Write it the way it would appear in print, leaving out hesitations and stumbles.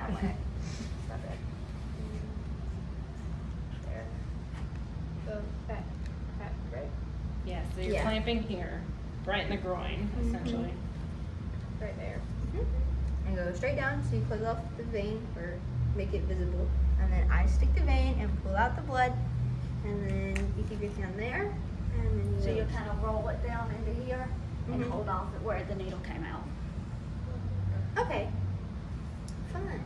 that way. Stop it. There. So that, right? Yeah, so you're Yeah. clamping here, right in the groin, essentially. Right there. And go straight down so you close off the vein or make it visible. And then I stick the vein and pull out the blood. And then you keep your hand there. And then So you you kind of roll it down into here and Mhm. hold off at where the needle came out. Okay. Fun.